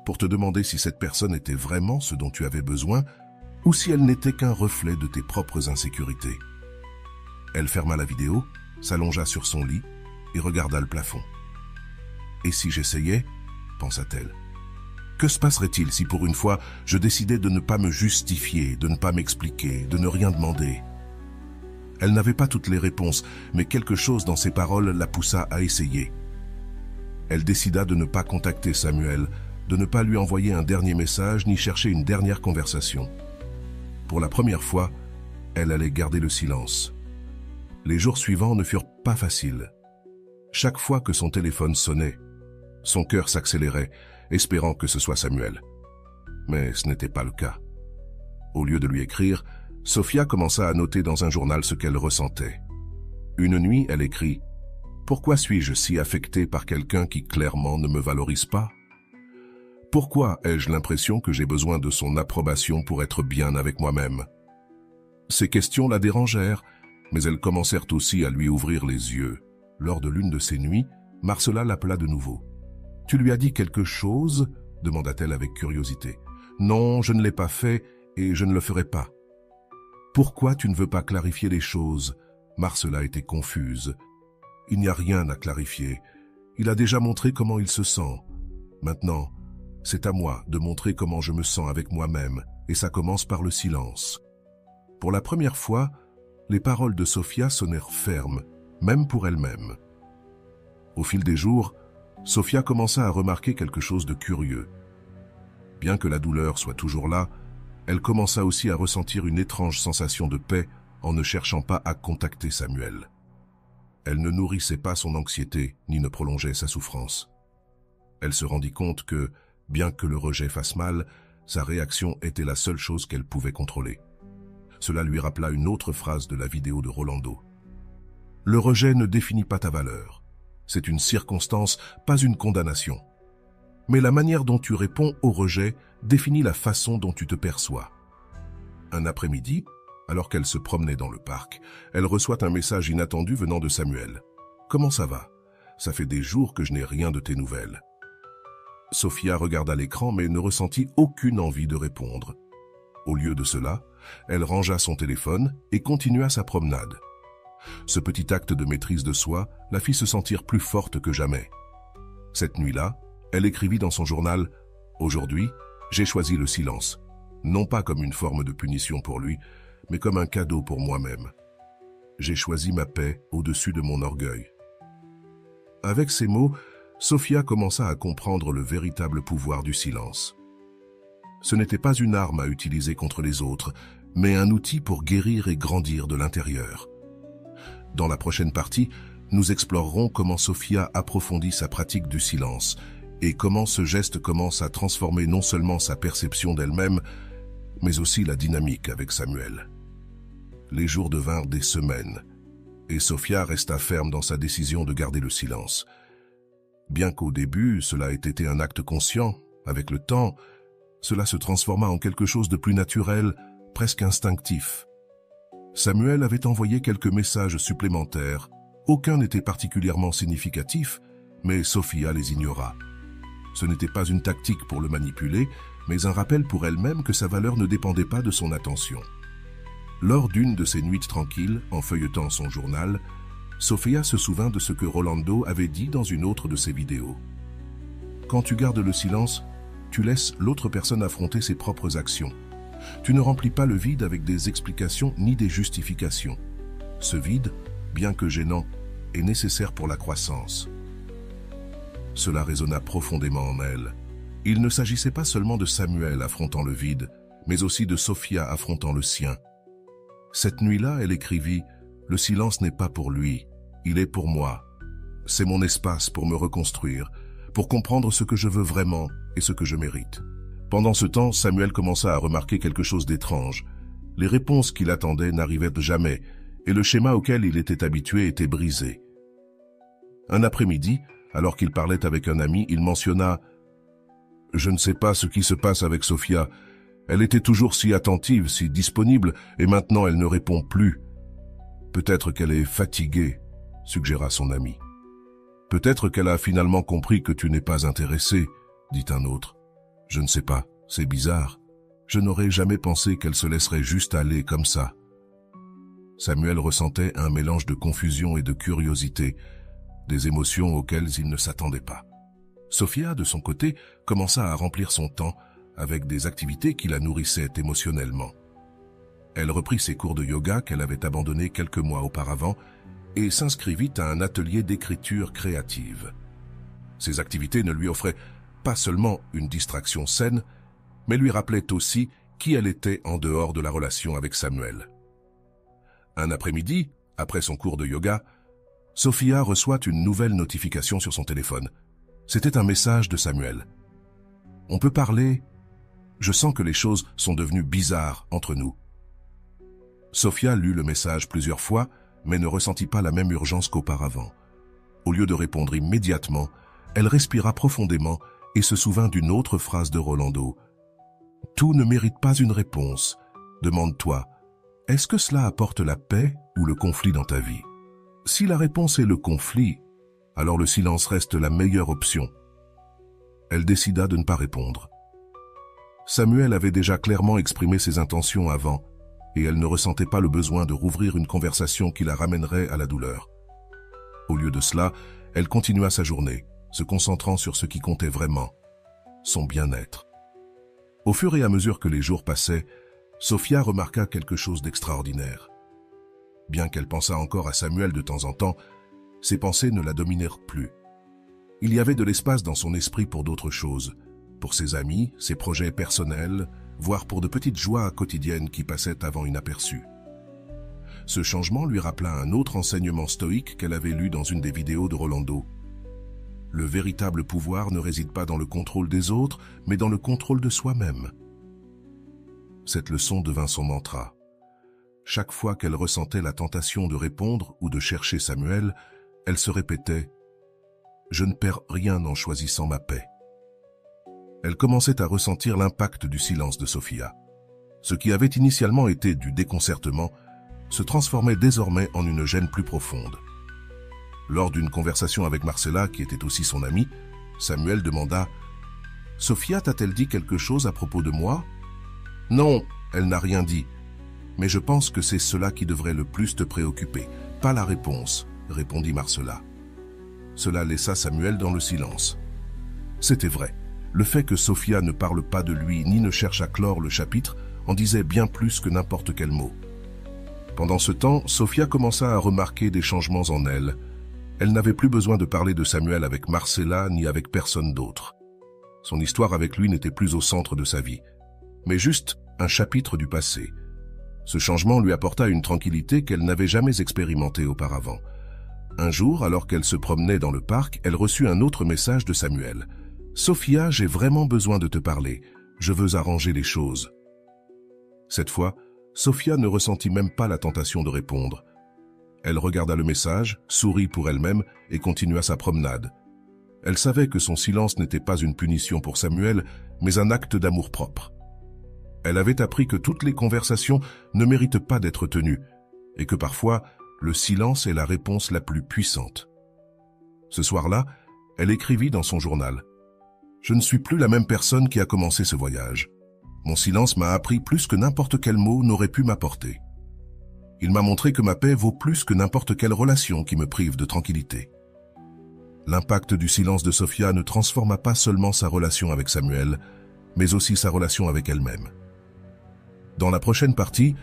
pour te demander si cette personne était vraiment ce dont tu avais besoin ou si elle n'était qu'un reflet de tes propres insécurités. Elle ferma la vidéo, s'allongea sur son lit et regarda le plafond. « Et si j'essayais ?» pensa-t-elle. « Que se passerait-il si pour une fois je décidais de ne pas me justifier, de ne pas m'expliquer, de ne rien demander ?» Elle n'avait pas toutes les réponses, mais quelque chose dans ses paroles la poussa à essayer. Elle décida de ne pas contacter Samuel, de ne pas lui envoyer un dernier message ni chercher une dernière conversation. Pour la première fois, elle allait garder le silence. Les jours suivants ne furent pas faciles. Chaque fois que son téléphone sonnait, son cœur s'accélérait, espérant que ce soit Samuel. Mais ce n'était pas le cas. Au lieu de lui écrire, Sophia commença à noter dans un journal ce qu'elle ressentait. Une nuit, elle écrit « Pourquoi suis-je si affectée par quelqu'un qui clairement ne me valorise pas ? Pourquoi ai-je l'impression que j'ai besoin de son approbation pour être bien avec moi-même ?» Ces questions la dérangèrent, mais elles commencèrent aussi à lui ouvrir les yeux. Lors de l'une de ces nuits, Marcella l'appela de nouveau. « Tu lui as dit quelque chose ?» demanda-t-elle avec curiosité. « Non, je ne l'ai pas fait et je ne le ferai pas. » « Pourquoi tu ne veux pas clarifier les choses ?» Marcella était confuse. « Il n'y a rien à clarifier. Il a déjà montré comment il se sent. Maintenant, c'est à moi de montrer comment je me sens avec moi-même, et ça commence par le silence. » Pour la première fois, les paroles de Sophia sonnèrent fermes, même pour elle-même. Au fil des jours, Sophia commença à remarquer quelque chose de curieux. Bien que la douleur soit toujours là, elle commença aussi à ressentir une étrange sensation de paix en ne cherchant pas à contacter Samuel. Elle ne nourrissait pas son anxiété ni ne prolongeait sa souffrance. Elle se rendit compte que, bien que le rejet fasse mal, sa réaction était la seule chose qu'elle pouvait contrôler. Cela lui rappela une autre phrase de la vidéo de Rolando. « Le rejet ne définit pas ta valeur. C'est une circonstance, pas une condamnation. Mais la manière dont tu réponds au rejet définit la façon dont tu te perçois. » Un après-midi, alors qu'elle se promenait dans le parc, elle reçoit un message inattendu venant de Samuel. « Comment ça va? Ça fait des jours que je n'ai rien de tes nouvelles. » Sophia regarda l'écran mais ne ressentit aucune envie de répondre. Au lieu de cela, elle rangea son téléphone et continua sa promenade. Ce petit acte de maîtrise de soi la fit se sentir plus forte que jamais. Cette nuit-là, elle écrivit dans son journal « Aujourd'hui, j'ai choisi le silence, non pas comme une forme de punition pour lui, mais comme un cadeau pour moi-même. J'ai choisi ma paix au-dessus de mon orgueil. » Avec ces mots, Sophia commença à comprendre le véritable pouvoir du silence. Ce n'était pas une arme à utiliser contre les autres, mais un outil pour guérir et grandir de l'intérieur. Dans la prochaine partie, nous explorerons comment Sophia approfondit sa pratique du silence et comment ce geste commence à transformer non seulement sa perception d'elle-même, mais aussi la dynamique avec Samuel. Les jours devinrent des semaines, et Sophia resta ferme dans sa décision de garder le silence. Bien qu'au début, cela ait été un acte conscient, avec le temps, cela se transforma en quelque chose de plus naturel, presque instinctif. Samuel avait envoyé quelques messages supplémentaires. Aucun n'était particulièrement significatif, mais Sophia les ignora. Ce n'était pas une tactique pour le manipuler, mais un rappel pour elle-même que sa valeur ne dépendait pas de son attention. Lors d'une de ces nuits tranquilles, en feuilletant son journal, Sophia se souvint de ce que Rolando avait dit dans une autre de ses vidéos. Quand tu gardes le silence, tu laisses l'autre personne affronter ses propres actions. Tu ne remplis pas le vide avec des explications ni des justifications. Ce vide, bien que gênant, est nécessaire pour la croissance. Cela résonna profondément en elle. Il ne s'agissait pas seulement de Samuel affrontant le vide, mais aussi de Sophia affrontant le sien. Cette nuit-là, elle écrivit « Le silence n'est pas pour lui, il est pour moi. C'est mon espace pour me reconstruire, pour comprendre ce que je veux vraiment et ce que je mérite. » Pendant ce temps, Samuel commença à remarquer quelque chose d'étrange. Les réponses qu'il attendait n'arrivaient jamais, et le schéma auquel il était habitué était brisé. Un après-midi, alors qu'il parlait avec un ami, il mentionna « Je ne sais pas ce qui se passe avec Sophia. Elle était toujours si attentive, si disponible, et maintenant elle ne répond plus. Peut-être qu'elle est fatiguée, suggéra son ami. Peut-être qu'elle a finalement compris que tu n'es pas intéressé, dit un autre. Je ne sais pas, c'est bizarre. Je n'aurais jamais pensé qu'elle se laisserait juste aller comme ça. Samuel ressentait un mélange de confusion et de curiosité, des émotions auxquelles il ne s'attendait pas. Sophia, de son côté, commença à remplir son temps avec des activités qui la nourrissaient émotionnellement. Elle reprit ses cours de yoga qu'elle avait abandonnés quelques mois auparavant et s'inscrivit à un atelier d'écriture créative. Ces activités ne lui offraient pas seulement une distraction saine, mais lui rappelaient aussi qui elle était en dehors de la relation avec Samuel. Un après-midi, après son cours de yoga, Sophia reçoit une nouvelle notification sur son téléphone. C'était un message de Samuel. « On peut parler. Je sens que les choses sont devenues bizarres entre nous. » Sophia lut le message plusieurs fois, mais ne ressentit pas la même urgence qu'auparavant. Au lieu de répondre immédiatement, elle respira profondément et se souvint d'une autre phrase de Rolando. « Tout ne mérite pas une réponse. Demande-toi, est-ce que cela apporte la paix ou le conflit dans ta vie? Si la réponse est le conflit, alors le silence reste la meilleure option. » Elle décida de ne pas répondre. Samuel avait déjà clairement exprimé ses intentions avant, et elle ne ressentait pas le besoin de rouvrir une conversation qui la ramènerait à la douleur. Au lieu de cela, elle continua sa journée, se concentrant sur ce qui comptait vraiment, son bien-être. Au fur et à mesure que les jours passaient, Sophia remarqua quelque chose d'extraordinaire. Bien qu'elle pensât encore à Samuel de temps en temps, ses pensées ne la dominèrent plus. Il y avait de l'espace dans son esprit pour d'autres choses, pour ses amis, ses projets personnels, voire pour de petites joies quotidiennes qui passaient avant inaperçues. Ce changement lui rappela un autre enseignement stoïque qu'elle avait lu dans une des vidéos de Rolando. Le véritable pouvoir ne réside pas dans le contrôle des autres, mais dans le contrôle de soi-même. Cette leçon devint son mantra. Chaque fois qu'elle ressentait la tentation de répondre ou de chercher Samuel, elle se répétait « Je ne perds rien en choisissant ma paix ». Elle commençait à ressentir l'impact du silence de Sophia. Ce qui avait initialement été du déconcertement se transformait désormais en une gêne plus profonde. Lors d'une conversation avec Marcella, qui était aussi son amie, Samuel demanda « Sophia t'a-t-elle dit quelque chose à propos de moi ?»« Non, elle n'a rien dit. Mais je pense que c'est cela qui devrait le plus te préoccuper, pas la réponse, » répondit Marcella. Cela laissa Samuel dans le silence. C'était vrai. Le fait que Sophia ne parle pas de lui ni ne cherche à clore le chapitre en disait bien plus que n'importe quel mot. Pendant ce temps, Sophia commença à remarquer des changements en elle. Elle n'avait plus besoin de parler de Samuel avec Marcella ni avec personne d'autre. Son histoire avec lui n'était plus au centre de sa vie, mais juste un chapitre du passé. Ce changement lui apporta une tranquillité qu'elle n'avait jamais expérimentée auparavant. Un jour, alors qu'elle se promenait dans le parc, elle reçut un autre message de Samuel. « Sophia, j'ai vraiment besoin de te parler. Je veux arranger les choses. » Cette fois, Sophia ne ressentit même pas la tentation de répondre. Elle regarda le message, sourit pour elle-même et continua sa promenade. Elle savait que son silence n'était pas une punition pour Samuel, mais un acte d'amour-propre. Elle avait appris que toutes les conversations ne méritent pas d'être tenues, et que parfois, le silence est la réponse la plus puissante. Ce soir-là, elle écrivit dans son journal « Je ne suis plus la même personne qui a commencé ce voyage. Mon silence m'a appris plus que n'importe quel mot n'aurait pu m'apporter. Il m'a montré que ma paix vaut plus que n'importe quelle relation qui me prive de tranquillité. » L'impact du silence de Sophia ne transforma pas seulement sa relation avec Samuel, mais aussi sa relation avec elle-même. Dans la prochaine partie,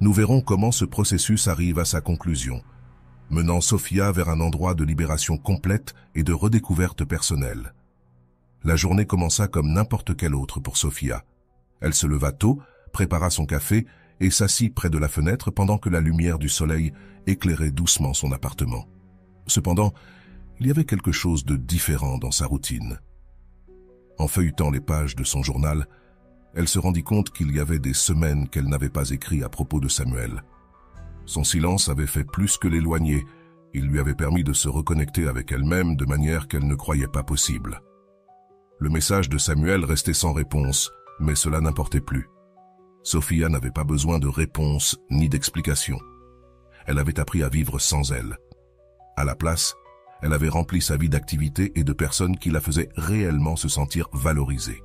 nous verrons comment ce processus arrive à sa conclusion, menant Sophia vers un endroit de libération complète et de redécouverte personnelle. La journée commença comme n'importe quelle autre pour Sophia. Elle se leva tôt, prépara son café et s'assit près de la fenêtre pendant que la lumière du soleil éclairait doucement son appartement. Cependant, il y avait quelque chose de différent dans sa routine. En feuilletant les pages de son journal, elle se rendit compte qu'il y avait des semaines qu'elle n'avait pas écrit à propos de Samuel. Son silence avait fait plus que l'éloigner. Il lui avait permis de se reconnecter avec elle-même de manière qu'elle ne croyait pas possible. Le message de Samuel restait sans réponse, mais cela n'importait plus. Sophia n'avait pas besoin de réponse ni d'explication. Elle avait appris à vivre sans elle. À la place, elle avait rempli sa vie d'activités et de personnes qui la faisaient réellement se sentir valorisée.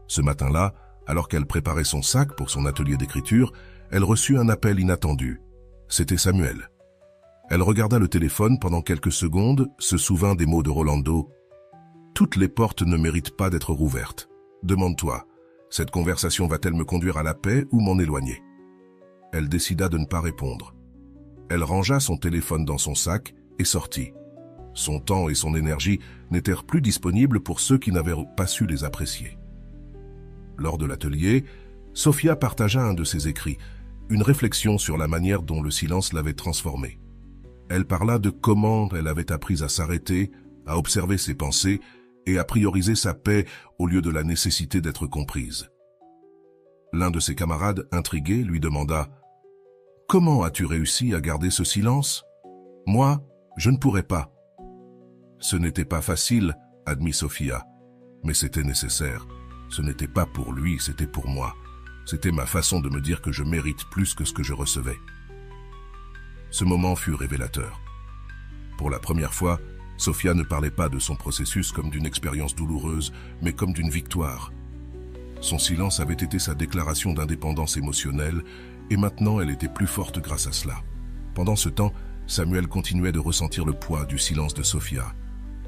Ce matin-là, alors qu'elle préparait son sac pour son atelier d'écriture, elle reçut un appel inattendu. C'était Samuel. Elle regarda le téléphone pendant quelques secondes, se souvint des mots de Rolando. « Toutes les portes ne méritent pas d'être rouvertes. Demande-toi, cette conversation va-t-elle me conduire à la paix ou m'en éloigner ?» Elle décida de ne pas répondre. Elle rangea son téléphone dans son sac et sortit. Son temps et son énergie n'étaient plus disponibles pour ceux qui n'avaient pas su les apprécier. Lors de l'atelier, Sophia partagea un de ses écrits, une réflexion sur la manière dont le silence l'avait transformée. Elle parla de comment elle avait appris à s'arrêter, à observer ses pensées et à prioriser sa paix au lieu de la nécessité d'être comprise. L'un de ses camarades, intrigué, lui demanda « Comment as-tu réussi à garder ce silence ? Moi, je ne pourrais pas. » Ce n'était pas facile, admit Sophia, mais c'était nécessaire. Ce n'était pas pour lui, c'était pour moi. C'était ma façon de me dire que je mérite plus que ce que je recevais. Ce moment fut révélateur. Pour la première fois, Sophia ne parlait pas de son processus comme d'une expérience douloureuse, mais comme d'une victoire. Son silence avait été sa déclaration d'indépendance émotionnelle, et maintenant elle était plus forte grâce à cela. Pendant ce temps, Samuel continuait de ressentir le poids du silence de Sophia.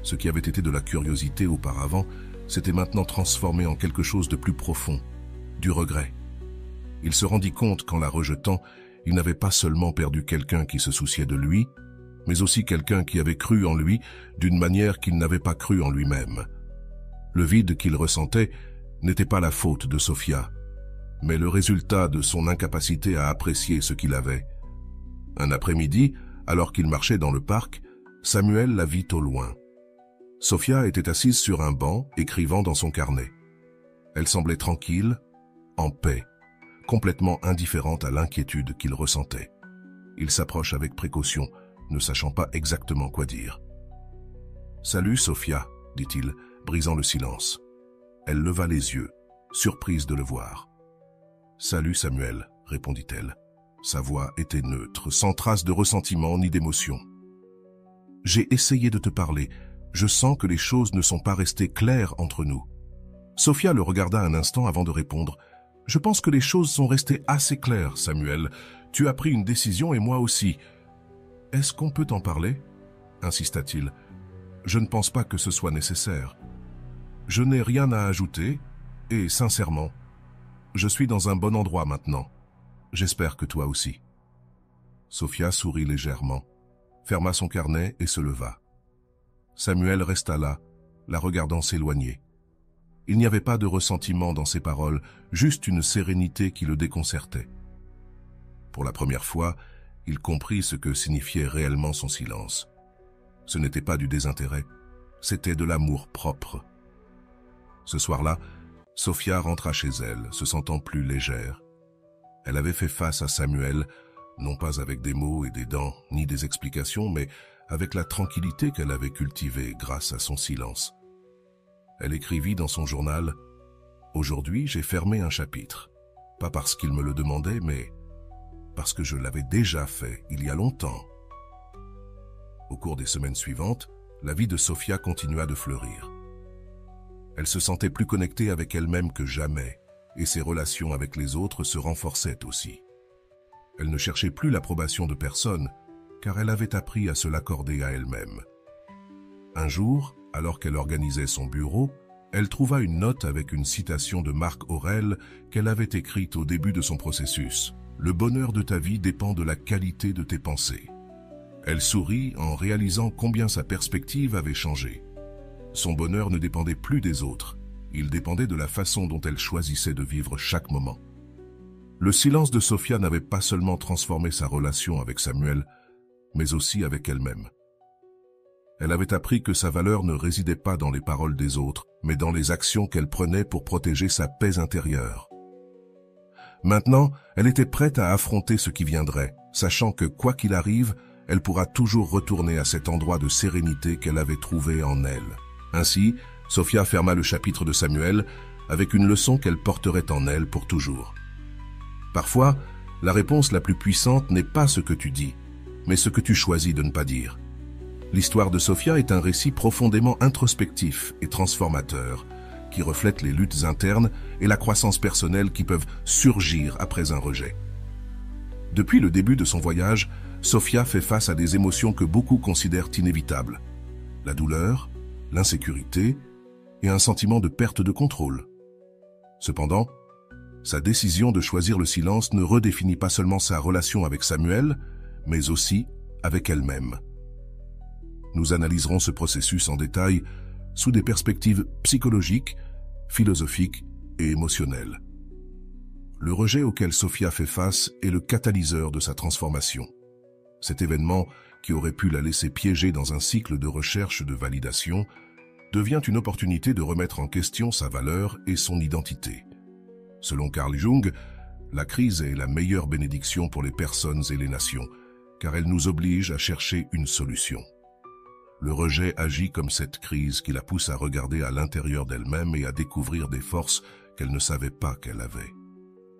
Ce qui avait été de la curiosité auparavant s'était maintenant transformé en quelque chose de plus profond, du regret. Il se rendit compte qu'en la rejetant, il n'avait pas seulement perdu quelqu'un qui se souciait de lui, mais aussi quelqu'un qui avait cru en lui d'une manière qu'il n'avait pas cru en lui-même. Le vide qu'il ressentait n'était pas la faute de Sophia, mais le résultat de son incapacité à apprécier ce qu'il avait. Un après-midi, alors qu'il marchait dans le parc, Samuel la vit au loin. Sophia était assise sur un banc, écrivant dans son carnet. Elle semblait tranquille, en paix, complètement indifférente à l'inquiétude qu'il ressentait. Il s'approche avec précaution, ne sachant pas exactement quoi dire. « Salut, Sophia, » dit-il, brisant le silence. Elle leva les yeux, surprise de le voir. « Salut, Samuel, » répondit-elle. Sa voix était neutre, sans trace de ressentiment ni d'émotion. « J'ai essayé de te parler. Je sens que les choses ne sont pas restées claires entre nous. » Sophia le regarda un instant avant de répondre. « Je pense que les choses sont restées assez claires, Samuel. Tu as pris une décision et moi aussi. »« Est-ce qu'on peut en parler ?» insista-t-il. « Je ne pense pas que ce soit nécessaire. Je n'ai rien à ajouter et, sincèrement, je suis dans un bon endroit maintenant. J'espère que toi aussi. » Sophia sourit légèrement, ferma son carnet et se leva. Samuel resta là, la regardant s'éloigner. Il n'y avait pas de ressentiment dans ses paroles, juste une sérénité qui le déconcertait. Pour la première fois, il comprit ce que signifiait réellement son silence. Ce n'était pas du désintérêt, c'était de l'amour propre. Ce soir-là, Sophia rentra chez elle, se sentant plus légère. Elle avait fait face à Samuel, non pas avec des mots et des dents, ni des explications, mais avec la tranquillité qu'elle avait cultivée grâce à son silence. Elle écrivit dans son journal « Aujourd'hui, j'ai fermé un chapitre. Pas parce qu'il me le demandait, mais parce que je l'avais déjà fait il y a longtemps. » Au cours des semaines suivantes, la vie de Sophia continua de fleurir. Elle se sentait plus connectée avec elle-même que jamais, et ses relations avec les autres se renforçaient aussi. Elle ne cherchait plus l'approbation de personne, car elle avait appris à se l'accorder à elle-même. Un jour, alors qu'elle organisait son bureau, elle trouva une note avec une citation de Marc Aurèle qu'elle avait écrite au début de son processus. « Le bonheur de ta vie dépend de la qualité de tes pensées. » Elle sourit en réalisant combien sa perspective avait changé. Son bonheur ne dépendait plus des autres, il dépendait de la façon dont elle choisissait de vivre chaque moment. Le silence de Sophia n'avait pas seulement transformé sa relation avec Samuel, mais aussi avec elle-même. Elle avait appris que sa valeur ne résidait pas dans les paroles des autres, mais dans les actions qu'elle prenait pour protéger sa paix intérieure. Maintenant, elle était prête à affronter ce qui viendrait, sachant que, quoi qu'il arrive, elle pourra toujours retourner à cet endroit de sérénité qu'elle avait trouvé en elle. Ainsi, Sophia ferma le chapitre de Samuel avec une leçon qu'elle porterait en elle pour toujours. Parfois, la réponse la plus puissante n'est pas ce que tu dis, mais ce que tu choisis de ne pas dire. L'histoire de Sophia est un récit profondément introspectif et transformateur, qui reflète les luttes internes et la croissance personnelle qui peuvent surgir après un rejet. Depuis le début de son voyage, Sophia fait face à des émotions que beaucoup considèrent inévitables. La douleur, l'insécurité et un sentiment de perte de contrôle. Cependant, sa décision de choisir le silence ne redéfinit pas seulement sa relation avec Samuel, mais aussi avec elle-même. Nous analyserons ce processus en détail sous des perspectives psychologiques, philosophiques et émotionnelles. Le rejet auquel Sophia fait face est le catalyseur de sa transformation. Cet événement, qui aurait pu la laisser piéger dans un cycle de recherche de validation, devient une opportunité de remettre en question sa valeur et son identité. Selon Carl Jung, la crise est la meilleure bénédiction pour les personnes et les nations, car elle nous oblige à chercher une solution. Le rejet agit comme cette crise qui la pousse à regarder à l'intérieur d'elle-même et à découvrir des forces qu'elle ne savait pas qu'elle avait.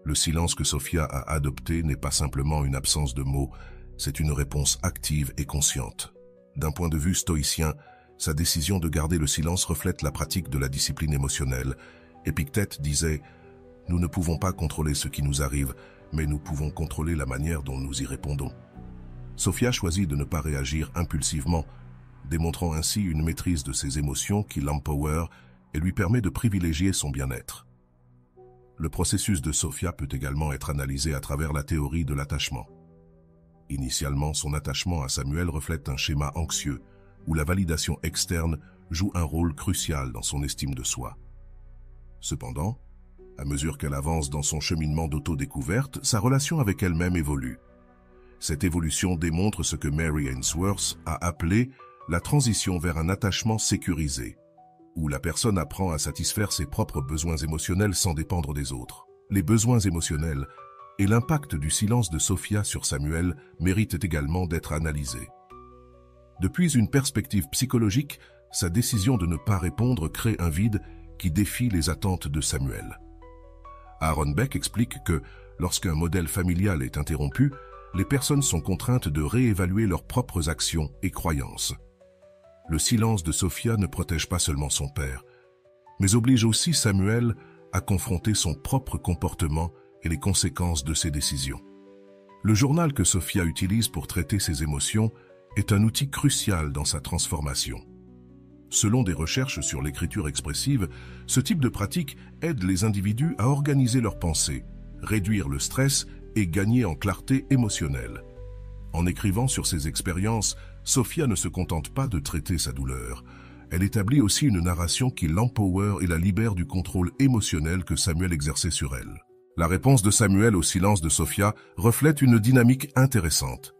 Le silence que Sophia a adopté n'est pas simplement une absence de mots, c'est une réponse active et consciente. D'un point de vue stoïcien, sa décision de garder le silence reflète la pratique de la discipline émotionnelle. Épictète disait « Nous ne pouvons pas contrôler ce qui nous arrive, mais nous pouvons contrôler la manière dont nous y répondons. » Sophia choisit de ne pas réagir impulsivement, démontrant ainsi une maîtrise de ses émotions qui l'empower et lui permet de privilégier son bien-être. Le processus de Sophia peut également être analysé à travers la théorie de l'attachement. Initialement, son attachement à Samuel reflète un schéma anxieux, où la validation externe joue un rôle crucial dans son estime de soi. Cependant, à mesure qu'elle avance dans son cheminement d'autodécouverte, sa relation avec elle-même évolue. Cette évolution démontre ce que Mary Ainsworth a appelé la transition vers un attachement sécurisé, où la personne apprend à satisfaire ses propres besoins émotionnels sans dépendre des autres. Les besoins émotionnels et l'impact du silence de Sophia sur Samuel méritent également d'être analysés. Depuis une perspective psychologique, sa décision de ne pas répondre crée un vide qui défie les attentes de Samuel. Aaron Beck explique que, lorsqu'un modèle familial est interrompu, les personnes sont contraintes de réévaluer leurs propres actions et croyances. Le silence de Sophia ne protège pas seulement son père, mais oblige aussi Samuel à confronter son propre comportement et les conséquences de ses décisions. Le journal que Sophia utilise pour traiter ses émotions est un outil crucial dans sa transformation. Selon des recherches sur l'écriture expressive, ce type de pratique aide les individus à organiser leurs pensées, réduire le stress et gagner en clarté émotionnelle. En écrivant sur ses expériences, Sophia ne se contente pas de traiter sa douleur. Elle établit aussi une narration qui l'empower et la libère du contrôle émotionnel que Samuel exerçait sur elle. La réponse de Samuel au silence de Sophia reflète une dynamique intéressante.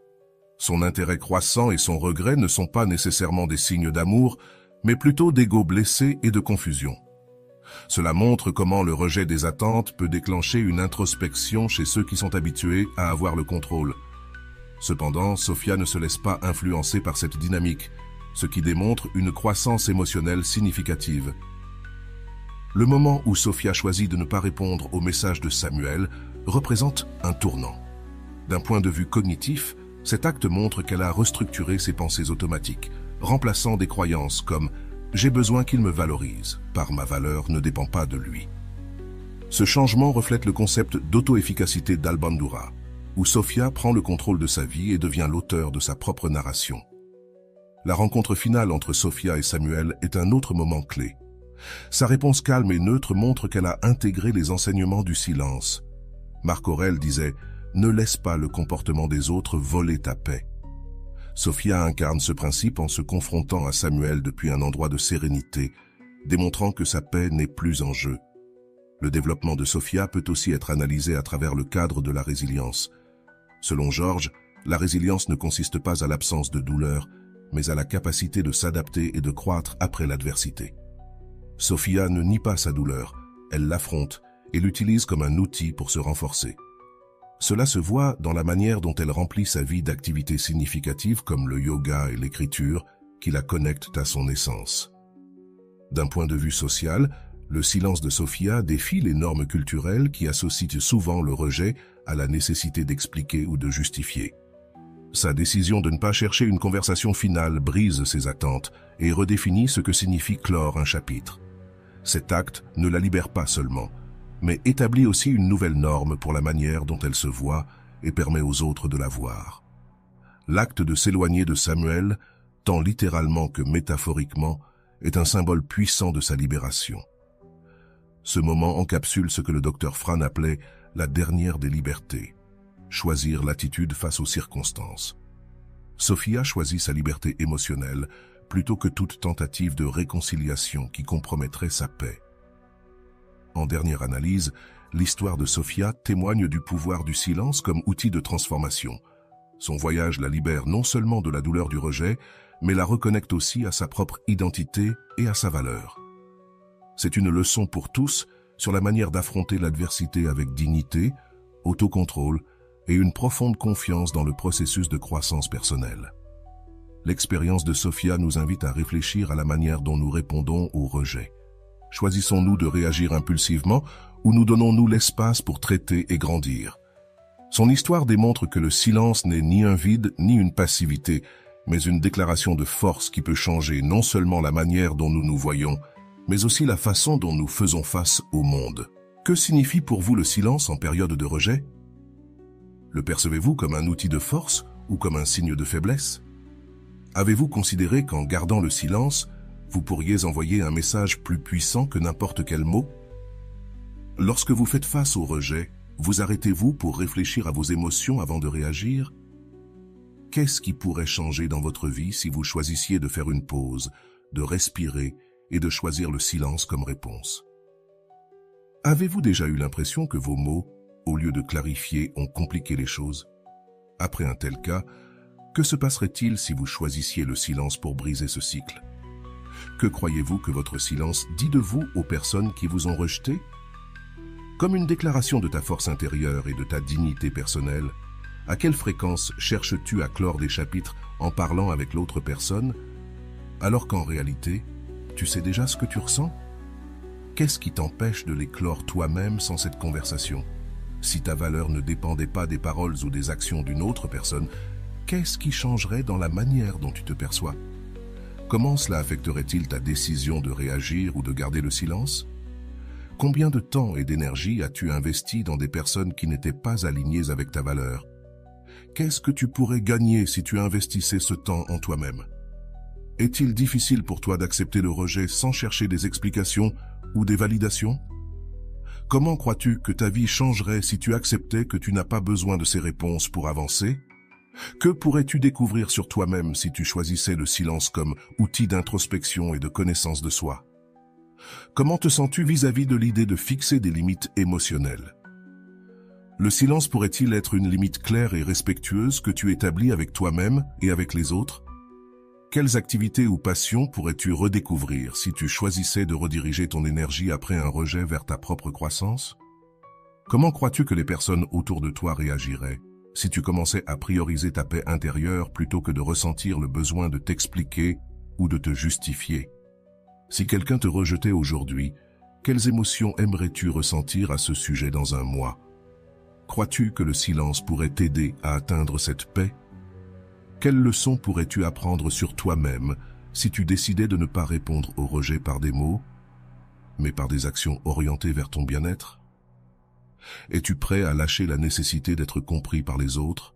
Son intérêt croissant et son regret ne sont pas nécessairement des signes d'amour, mais plutôt d'ego blessé et de confusion. Cela montre comment le rejet des attentes peut déclencher une introspection chez ceux qui sont habitués à avoir le contrôle. Cependant, Sophia ne se laisse pas influencer par cette dynamique, ce qui démontre une croissance émotionnelle significative. Le moment où Sophia choisit de ne pas répondre au message de Samuel représente un tournant. D'un point de vue cognitif, cet acte montre qu'elle a restructuré ses pensées automatiques, remplaçant des croyances comme « j'ai besoin qu'il me valorise, par ma valeur ne dépend pas de lui ». Ce changement reflète le concept d'auto-efficacité d'Al-Bandura, où Sophia prend le contrôle de sa vie et devient l'auteur de sa propre narration. La rencontre finale entre Sophia et Samuel est un autre moment clé. Sa réponse calme et neutre montre qu'elle a intégré les enseignements du silence. Marc Aurèle disait « Ne laisse pas le comportement des autres voler ta paix ». Sophia incarne ce principe en se confrontant à Samuel depuis un endroit de sérénité, démontrant que sa paix n'est plus en jeu. Le développement de Sophia peut aussi être analysé à travers le cadre de la résilience. Selon Georges, la résilience ne consiste pas à l'absence de douleur, mais à la capacité de s'adapter et de croître après l'adversité. Sophia ne nie pas sa douleur, elle l'affronte et l'utilise comme un outil pour se renforcer. Cela se voit dans la manière dont elle remplit sa vie d'activités significatives comme le yoga et l'écriture qui la connectent à son essence. D'un point de vue social, le silence de Sophia défie les normes culturelles qui associent souvent le rejet à la nécessité d'expliquer ou de justifier. Sa décision de ne pas chercher une conversation finale brise ses attentes et redéfinit ce que signifie clore un chapitre. Cet acte ne la libère pas seulement, mais établit aussi une nouvelle norme pour la manière dont elle se voit et permet aux autres de la voir. L'acte de s'éloigner de Samuel, tant littéralement que métaphoriquement, est un symbole puissant de sa libération. Ce moment encapsule ce que le docteur Fran appelait la dernière des libertés, choisir l'attitude face aux circonstances. Sophia choisit sa liberté émotionnelle plutôt que toute tentative de réconciliation qui compromettrait sa paix. En dernière analyse, l'histoire de Sophia témoigne du pouvoir du silence comme outil de transformation. Son voyage la libère non seulement de la douleur du rejet, mais la reconnecte aussi à sa propre identité et à sa valeur. C'est une leçon pour tous sur la manière d'affronter l'adversité avec dignité, autocontrôle et une profonde confiance dans le processus de croissance personnelle. L'expérience de Sophia nous invite à réfléchir à la manière dont nous répondons au rejet. Choisissons-nous de réagir impulsivement ou nous donnons-nous l'espace pour traiter et grandir? Son histoire démontre que le silence n'est ni un vide ni une passivité, mais une déclaration de force qui peut changer non seulement la manière dont nous nous voyons, mais aussi la façon dont nous faisons face au monde. Que signifie pour vous le silence en période de rejet? Le percevez-vous comme un outil de force ou comme un signe de faiblesse? Avez-vous considéré qu'en gardant le silence, vous pourriez envoyer un message plus puissant que n'importe quel mot? Lorsque vous faites face au rejet, vous arrêtez-vous pour réfléchir à vos émotions avant de réagir? Qu'est-ce qui pourrait changer dans votre vie si vous choisissiez de faire une pause, de respirer et de choisir le silence comme réponse? Avez-vous déjà eu l'impression que vos mots, au lieu de clarifier, ont compliqué les choses? Après un tel cas, que se passerait-il si vous choisissiez le silence pour briser ce cycle? Que croyez-vous que votre silence dit de vous aux personnes qui vous ont rejeté? Comme une déclaration de ta force intérieure et de ta dignité personnelle, à quelle fréquence cherches-tu à clore des chapitres en parlant avec l'autre personne, alors qu'en réalité, tu sais déjà ce que tu ressens? Qu'est-ce qui t'empêche de les clore toi-même sans cette conversation? Si ta valeur ne dépendait pas des paroles ou des actions d'une autre personne, qu'est-ce qui changerait dans la manière dont tu te perçois? Comment cela affecterait-il ta décision de réagir ou de garder le silence? Combien de temps et d'énergie as-tu investi dans des personnes qui n'étaient pas alignées avec ta valeur? Qu'est-ce que tu pourrais gagner si tu investissais ce temps en toi-même? Est-il difficile pour toi d'accepter le rejet sans chercher des explications ou des validations? Comment crois-tu que ta vie changerait si tu acceptais que tu n'as pas besoin de ces réponses pour avancer? Que pourrais-tu découvrir sur toi-même si tu choisissais le silence comme outil d'introspection et de connaissance de soi? Comment te sens-tu vis-à-vis de l'idée de fixer des limites émotionnelles? Le silence pourrait-il être une limite claire et respectueuse que tu établis avec toi-même et avec les autres? Quelles activités ou passions pourrais-tu redécouvrir si tu choisissais de rediriger ton énergie après un rejet vers ta propre croissance? Comment crois-tu que les personnes autour de toi réagiraient si tu commençais à prioriser ta paix intérieure plutôt que de ressentir le besoin de t'expliquer ou de te justifier? Si quelqu'un te rejetait aujourd'hui, quelles émotions aimerais-tu ressentir à ce sujet dans un mois? Crois-tu que le silence pourrait t'aider à atteindre cette paix? Quelles leçons pourrais-tu apprendre sur toi-même si tu décidais de ne pas répondre au rejet par des mots, mais par des actions orientées vers ton bien-être? Es-tu prêt à lâcher la nécessité d'être compris par les autres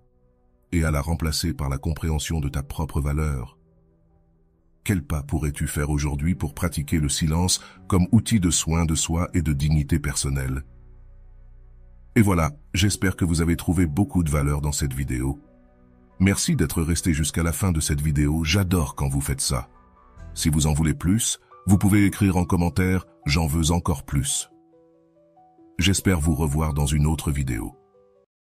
et à la remplacer par la compréhension de ta propre valeur? Quel pas pourrais-tu faire aujourd'hui pour pratiquer le silence comme outil de soin de soi et de dignité personnelle? Et voilà, j'espère que vous avez trouvé beaucoup de valeur dans cette vidéo. Merci d'être resté jusqu'à la fin de cette vidéo, j'adore quand vous faites ça. Si vous en voulez plus, vous pouvez écrire en commentaire « J'en veux encore plus ». J'espère vous revoir dans une autre vidéo.